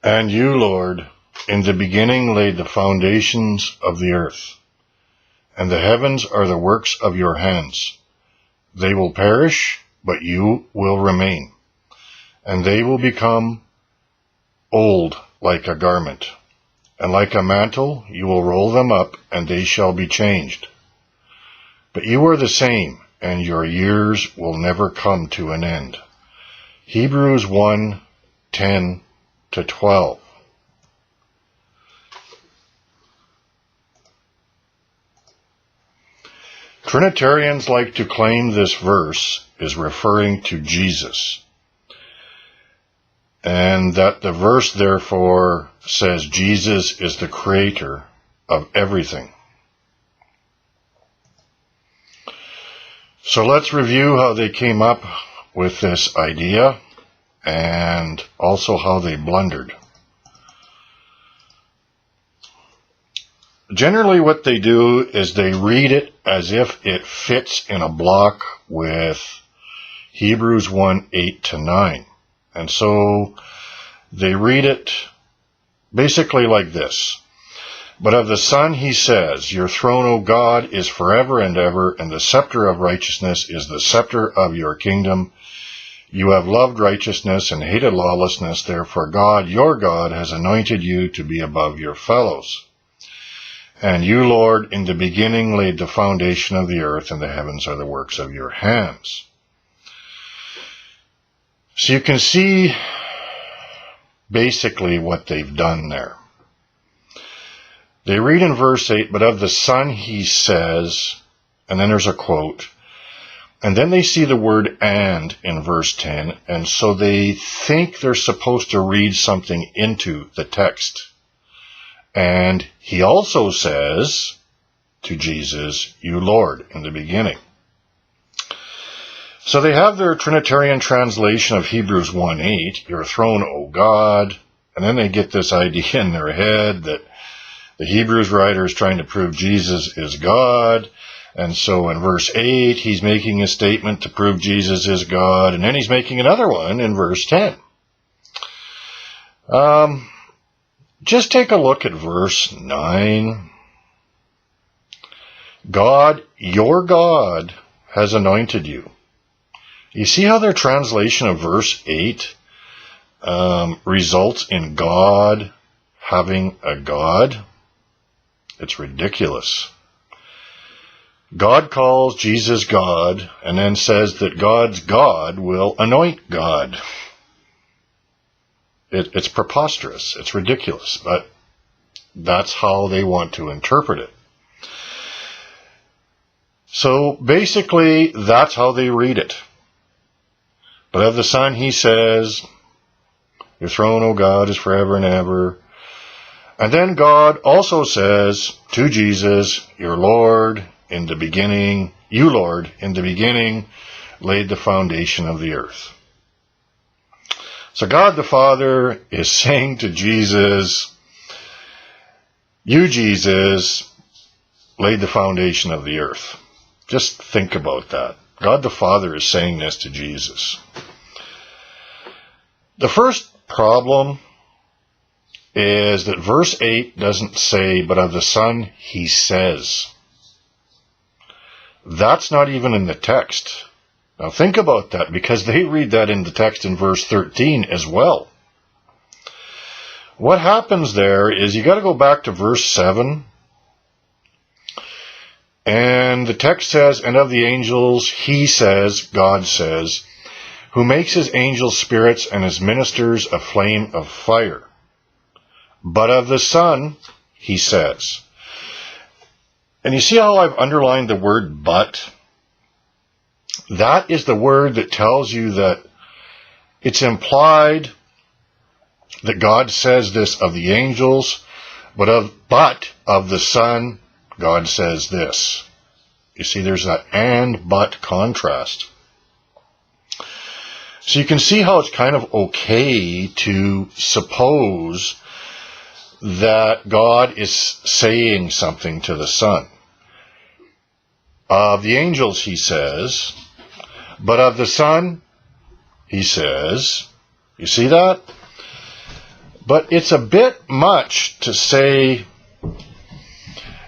And you, Lord, in the beginning laid the foundations of the earth, and the heavens are the works of your hands. They will perish, but you will remain, and they will become old like a garment, and like a mantle you will roll them up, and they shall be changed. But you are the same, and your years will never come to an end. Hebrews 1:10-12. Trinitarians like to claim this verse is referring to Jesus, and that the verse therefore says Jesus is the creator of everything. So let's review how they came up with this idea and also how they blundered. Generally what they do is they read it as if it fits in a block with Hebrews 1:8-9. And so they read it basically like this. But of the Son he says, your throne, O God, is forever and ever, and the scepter of righteousness is the scepter of your kingdom. You have loved righteousness and hated lawlessness, therefore God, your God, has anointed you to be above your fellows. And you, Lord, in the beginning laid the foundation of the earth, and the heavens are the works of your hands. So you can see basically what they've done there. They read in verse 8, but of the Son he says, and then there's a quote, and then they see the word and in verse 10, and so they think they're supposed to read something into the text. And he also says to Jesus, you Lord, in the beginning. So they have their Trinitarian translation of Hebrews 1:8, your throne, O God, and then they get this idea in their head that the Hebrews writer is trying to prove Jesus is God, and so in verse 8 he's making a statement to prove Jesus is God, and then he's making another one in verse 10. Just take a look at verse 9. God, your God, has anointed you. You see how their translation of verse 8 results in God having a God? It's ridiculous. God calls Jesus God and then says that God's God will anoint God. It's preposterous. It's ridiculous, but that's how they want to interpret it. So basically, that's how they read it. But of the Son, he says, your throne, O God, is forever and ever. And then God also says to Jesus, your Lord, in the beginning, you, Lord, in the beginning, laid the foundation of the earth. So God the Father is saying to Jesus, you, Jesus, laid the foundation of the earth. Just think about that. God the Father is saying this to Jesus. The first problem is that verse 8 doesn't say, but of the Son he says. That's not even in the text. Now think about that, because they read that in the text in verse 13 as well. What happens there is you got to go back to verse 7. And the text says, and of the angels he says, God says, who makes his angels spirits and his ministers a flame of fire. But of the Son he says. And you see how I've underlined the word but? That is the word that tells you that it's implied that God says this of the angels, but of the Son, God says this. You see, there's that and but contrast. So you can see how it's kind of okay to suppose that God is saying something to the Son. Of the angels, he says, but of the Son, he says, you see that? But it's a bit much to say,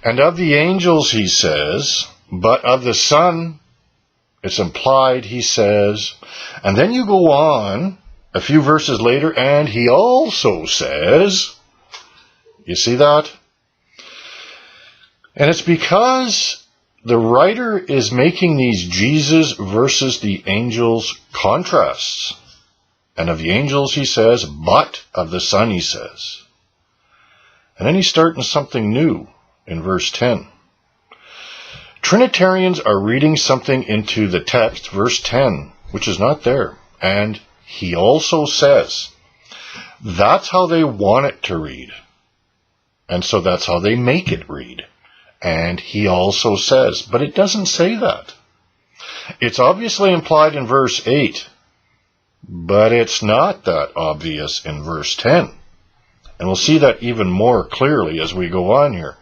and of the angels, he says, but of the Son, it's implied, he says. And then you go on a few verses later, and he also says, you see that? And it's because the writer is making these Jesus versus the angels contrasts. And of the angels, he says, but of the Son, he says. And then he's starting something new in verse 10. Trinitarians are reading something into the text, verse 10, which is not there. And he also says, that's how they want it to read. And so that's how they make it read. And he also says, but it doesn't say that. It's obviously implied in verse 8, but it's not that obvious in verse 10. And we'll see that even more clearly as we go on here.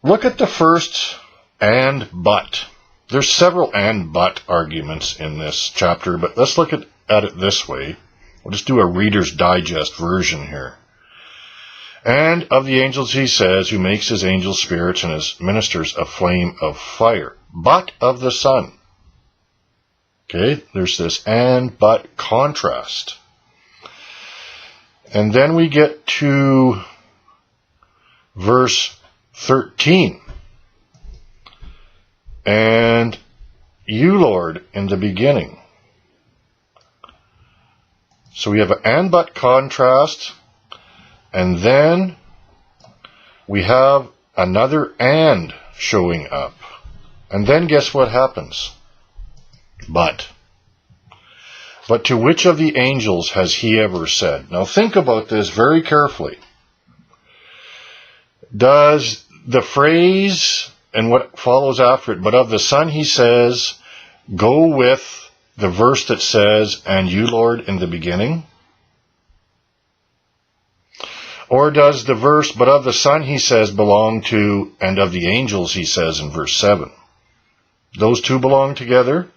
Look at the first and but. There's several and but arguments in this chapter, but let's look at it this way. We'll just do a Reader's Digest version here. And of the angels, he says, who makes his angels spirits and his ministers a flame of fire. But of the Son. Okay, there's this and but contrast. And then we get to verse 13. And you, Lord, in the beginning. So we have an and but contrast. And then we have another and showing up. And then guess what happens? But to which of the angels has he ever said? Now think about this very carefully. Does the phrase and what follows after it, but of the Son he says, go with the verse that says, and you, Lord, in the beginning? Or does the verse, but of the Son, he says, belong to, and of the angels, he says in verse 7? Those two belong together.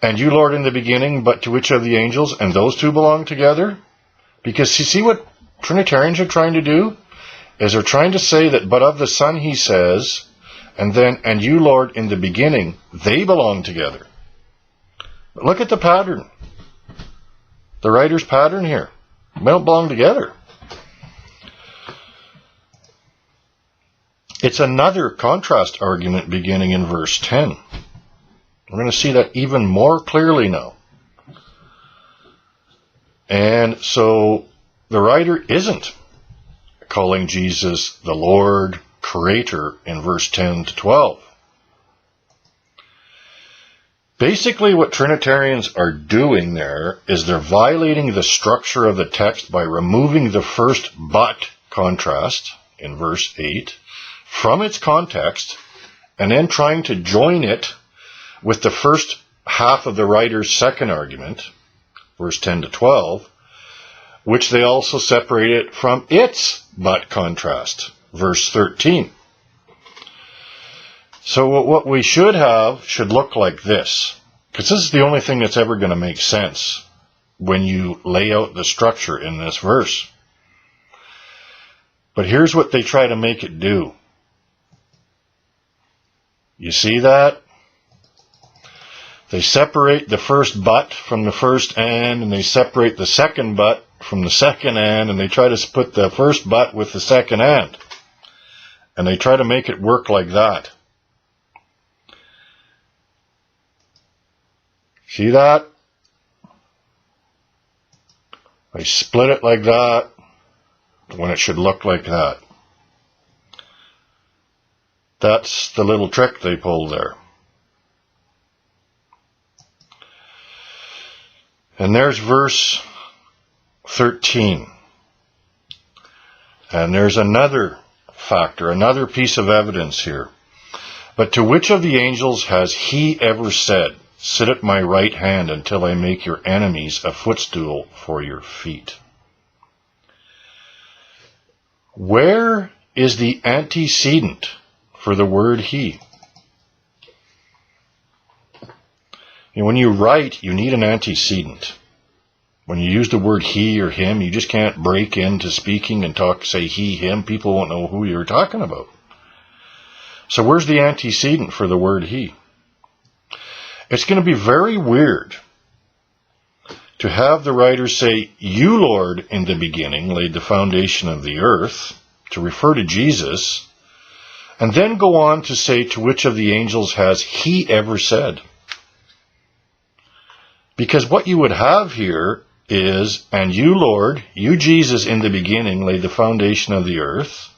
And you, Lord, in the beginning, but to which of the angels? And those two belong together? Because you see what Trinitarians are trying to do? Is they're trying to say that, but of the Son, he says, and then, and you, Lord, in the beginning, they belong together. But look at the pattern. The writer's pattern here. They don't belong together. It's another contrast argument beginning in verse 10. We're going to see that even more clearly now. And so the writer isn't calling Jesus the Lord, Creator in verse 10 to 12. Basically what Trinitarians are doing there is they're violating the structure of the text by removing the first but contrast in verse 8 from its context, and then trying to join it with the first half of the writer's second argument, verse 10 to 12, which they also separated from its but contrast, verse 13. So what we should have should look like this, because this is the only thing that's ever going to make sense when you lay out the structure in this verse. But here's what they try to make it do. You see that? They separate the first but from the first and they separate the second but from the second and they try to put the first but with the second and they try to make it work like that. See that? They split it like that when it should look like that. That's the little trick they pulled there. And there's verse 13. And there's another factor, another piece of evidence here. But to which of the angels has he ever said, sit at my right hand until I make your enemies a footstool for your feet? Where is the antecedent for the word he? When you write, you need an antecedent. When you use the word he or him, you just can't break into speaking and say he, him. People won't know who you're talking about. So where's the antecedent for the word he? It's going to be very weird to have the writer say, you, Lord, in the beginning laid the foundation of the earth, to refer to Jesus, and then go on to say, to which of the angels has he ever said? Because what you would have here is, and you, Lord, you, Jesus, in the beginning laid the foundation of the earth,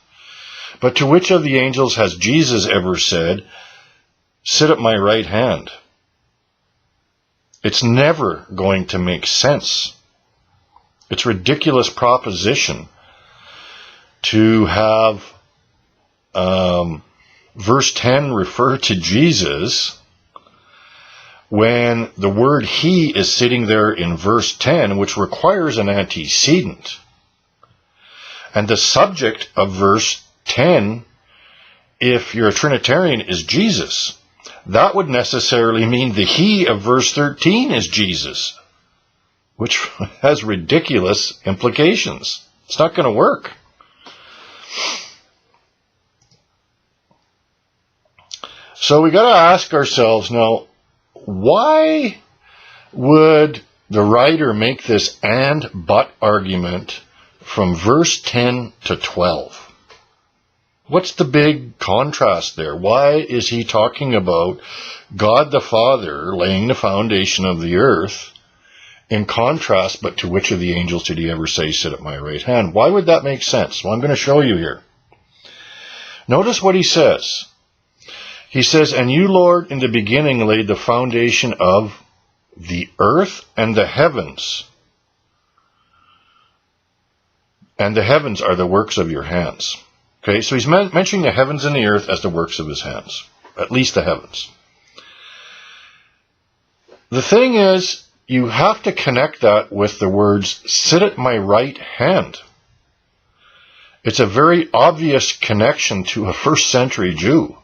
but to which of the angels has Jesus ever said, sit at my right hand? It's never going to make sense. It's a ridiculous proposition to have verse 10 refer to Jesus when the word he is sitting there in verse 10, which requires an antecedent. And the subject of verse 10, if you're a Trinitarian, is Jesus. That would necessarily mean the he of verse 13 is Jesus, which has ridiculous implications. It's not going to work. So we got to ask ourselves now, why would the writer make this and but argument from verse 10 to 12? What's the big contrast there? Why is he talking about God the Father laying the foundation of the earth in contrast, but to which of the angels did he ever say, sit at my right hand? Why would that make sense? Well, I'm going to show you here. Notice what he says. He says, and you, Lord, in the beginning laid the foundation of the earth and the heavens. And the heavens are the works of your hands. Okay, so he's mentioning the heavens and the earth as the works of his hands. At least the heavens. The thing is, you have to connect that with the words, sit at my right hand. It's a very obvious connection to a first century Jew.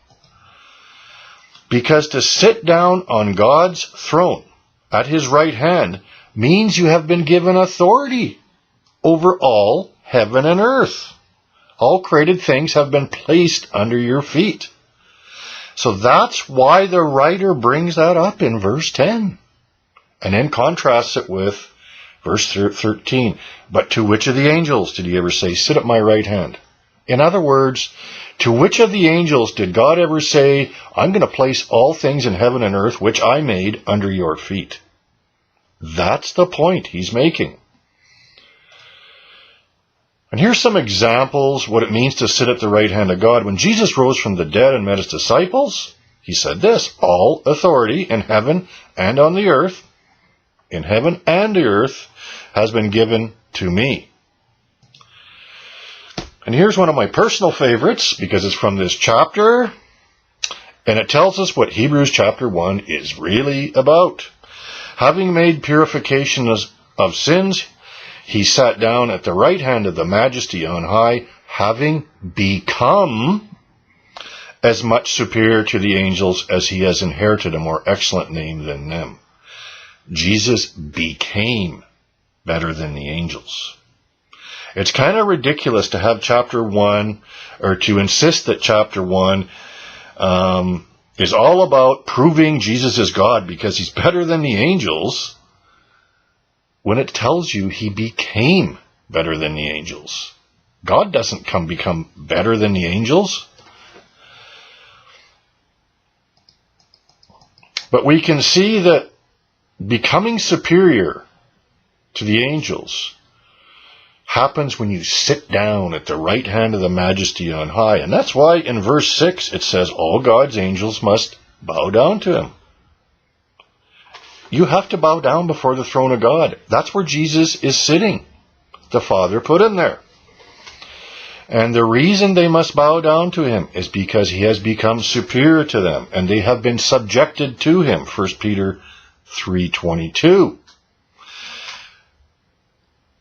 Because to sit down on God's throne at his right hand means you have been given authority over all heaven and earth. All created things have been placed under your feet. So that's why the writer brings that up in verse 10. And then contrasts it with verse 13. But to which of the angels did he ever say, sit at my right hand? In other words, to which of the angels did God ever say, I'm going to place all things in heaven and earth which I made under your feet? That's the point he's making. And here's some examples what it means to sit at the right hand of God. When Jesus rose from the dead and met his disciples, he said this, all authority in heaven and on the earth, in heaven and the earth, has been given to me. And here's one of my personal favorites, because it's from this chapter, and it tells us what Hebrews chapter 1 is really about. Having made purification of sins, he sat down at the right hand of the Majesty on high, having become as much superior to the angels as he has inherited a more excellent name than them. Jesus became better than the angels. It's kind of ridiculous to have chapter 1, or to insist that chapter 1 is all about proving Jesus is God because he's better than the angels, when it tells you he became better than the angels. God doesn't become better than the angels. But we can see that becoming superior to the angels happens when you sit down at the right hand of the Majesty on high. And that's why in verse 6 it says all God's angels must bow down to him. You have to bow down before the throne of God. That's where Jesus is sitting. The Father put him there. And the reason they must bow down to him is because he has become superior to them, and they have been subjected to him. 1 Peter 3:22.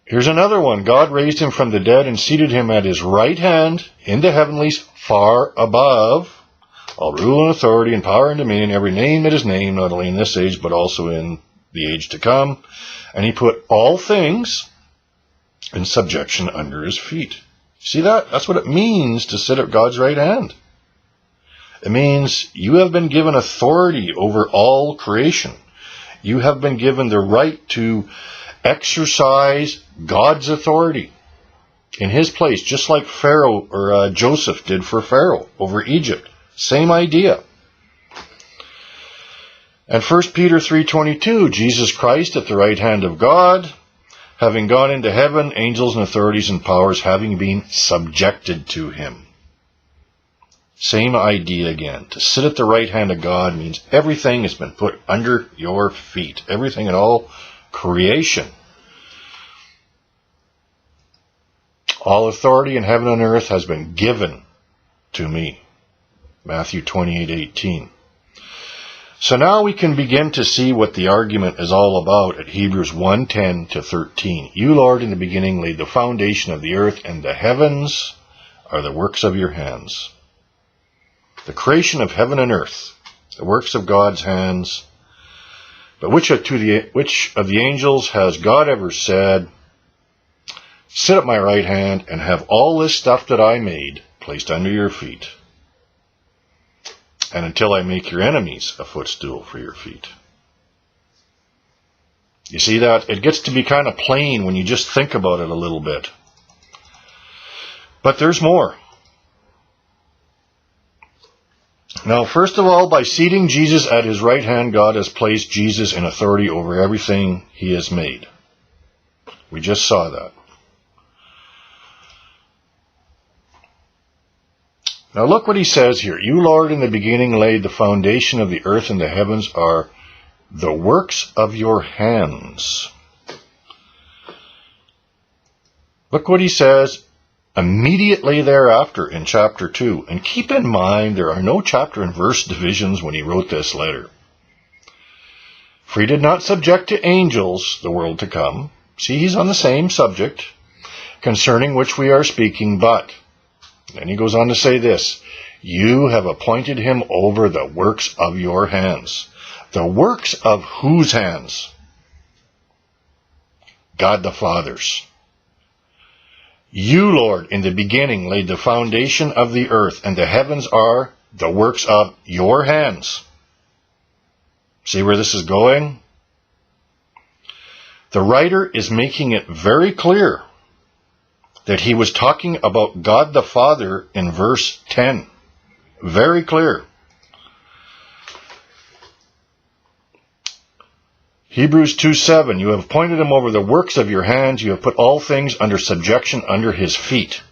Here's another one. God raised him from the dead and seated him at his right hand in the heavenlies, far above all rule and authority and power and dominion, every name that is named, not only in this age, but also in the age to come. And he put all things in subjection under his feet. See that? That's what it means to sit at God's right hand. It means you have been given authority over all creation. You have been given the right to exercise God's authority in his place, just like Pharaoh or Joseph did for Pharaoh over Egypt. Same idea. And 1 Peter 3:22, Jesus Christ at the right hand of God, having gone into heaven, angels and authorities and powers having been subjected to him. Same idea again. To sit at the right hand of God means everything has been put under your feet. Everything in all creation. All authority in heaven and earth has been given to me. Matthew 28:18. So now we can begin to see what the argument is all about at Hebrews 1:10 to 13. You, Lord, in the beginning laid the foundation of the earth, and the heavens are the works of your hands. The creation of heaven and earth, the works of God's hands. But which of the angels has God ever said, sit at my right hand and have all this stuff that I made placed under your feet, and until I make your enemies a footstool for your feet? You see that? It gets to be kind of plain when you just think about it a little bit. But there's more. Now, first of all, by seating Jesus at his right hand, God has placed Jesus in authority over everything he has made. We just saw that. Now look what he says here. You, Lord, in the beginning laid the foundation of the earth, and the heavens are the works of your hands. Look what he says immediately thereafter in chapter 2. And keep in mind, there are no chapter and verse divisions when he wrote this letter. For he did not subject to angels the world to come. See, he's on the same subject, concerning which we are speaking, but... Then he goes on to say this, you have appointed him over the works of your hands. The works of whose hands? God the Father's. You, Lord, in the beginning laid the foundation of the earth, and the heavens are the works of your hands. See where this is going? The writer is making it very clear that he was talking about God the Father in verse 10. Very clear. Hebrews 2:7, you have appointed him over the works of your hands. You have put all things under subjection under his feet.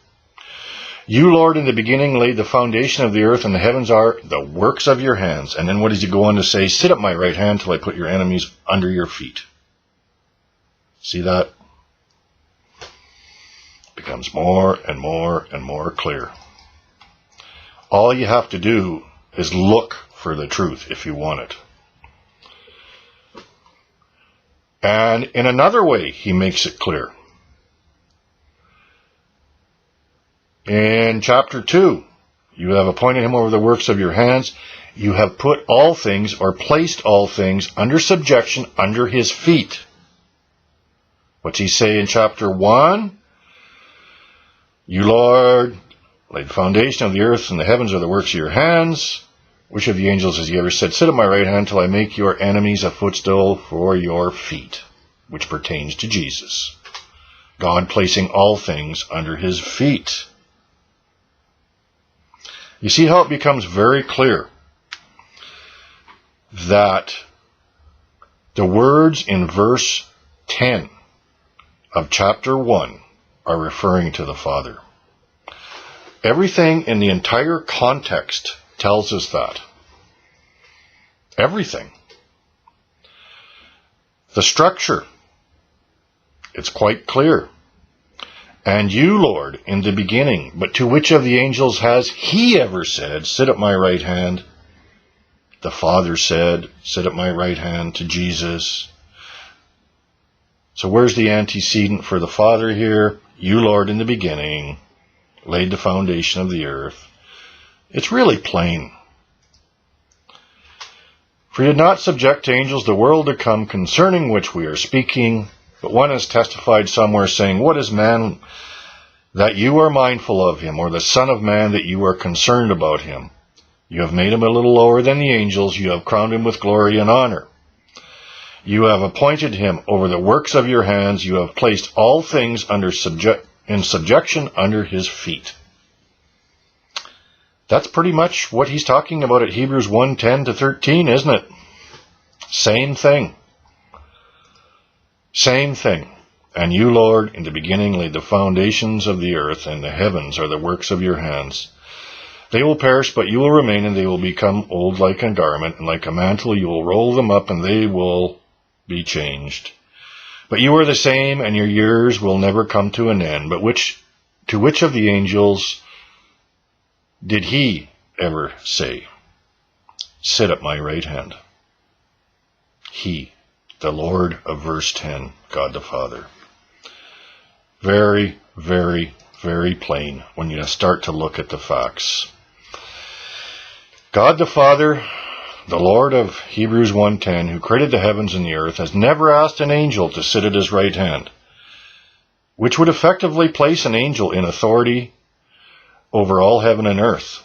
You, Lord, in the beginning laid the foundation of the earth, and the heavens are the works of your hands. And then what does he go on to say? Sit at my right hand till I put your enemies under your feet. See that? Becomes more and more and more clear. All you have to do is look for the truth if you want it. And in another way, he makes it clear. In chapter 2, you have appointed him over the works of your hands. You have put all things, or placed all things, under subjection under his feet. What's he say in chapter 1? You, Lord, laid the foundation of the earth, and the heavens are the works of your hands. Which of the angels has he ever said, sit at my right hand till I make your enemies a footstool for your feet? Which pertains to Jesus. God placing all things under his feet. You see how it becomes very clear that the words in verse 10 of chapter 1 are referring to the Father. Everything in the entire context tells us that. Everything. The structure, it's quite clear. And you, Lord, in the beginning, but to which of the angels has he ever said, sit at my right hand? The Father said, sit at my right hand to Jesus. So where's the antecedent for the Father here? You, Lord, in the beginning, laid the foundation of the earth. It's really plain. For he did not subject to angels the world to come, concerning which we are speaking. But one has testified somewhere, saying, What is man that you are mindful of him, or the Son of Man that you are concerned about him? You have made him a little lower than the angels. You have crowned him with glory and honor. You have appointed him over the works of your hands. You have placed all things in subjection under his feet. That's pretty much what he's talking about at Hebrews 1:10 to 13, isn't it? Same thing. Same thing. And you, Lord, in the beginning laid the foundations of the earth, and the heavens are the works of your hands. They will perish, but you will remain, and they will become old like a garment, and like a mantle you will roll them up, and they will be changed. But you are the same, and your years will never come to an end. But to which of the angels did he ever say, Sit at my right hand? He, the Lord of verse 10, God the Father. Very, very, very plain when you start to look at the facts. God the Father, the Lord of Hebrews 1:10, who created the heavens and the earth, has never asked an angel to sit at his right hand, which would effectively place an angel in authority over all heaven and earth.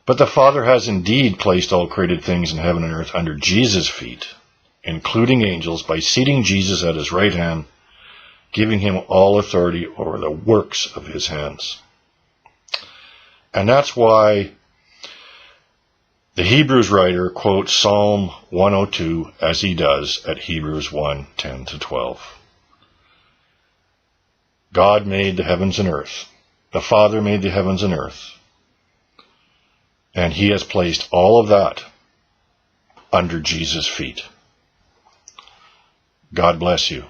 But the Father has indeed placed all created things in heaven and earth under Jesus' feet, including angels, by seating Jesus at his right hand, giving him all authority over the works of his hands. And that's why the Hebrews writer quotes Psalm 102 as he does at Hebrews 1:10 to 12. God made the heavens and earth. The Father made the heavens and earth. And he has placed all of that under Jesus' feet. God bless you.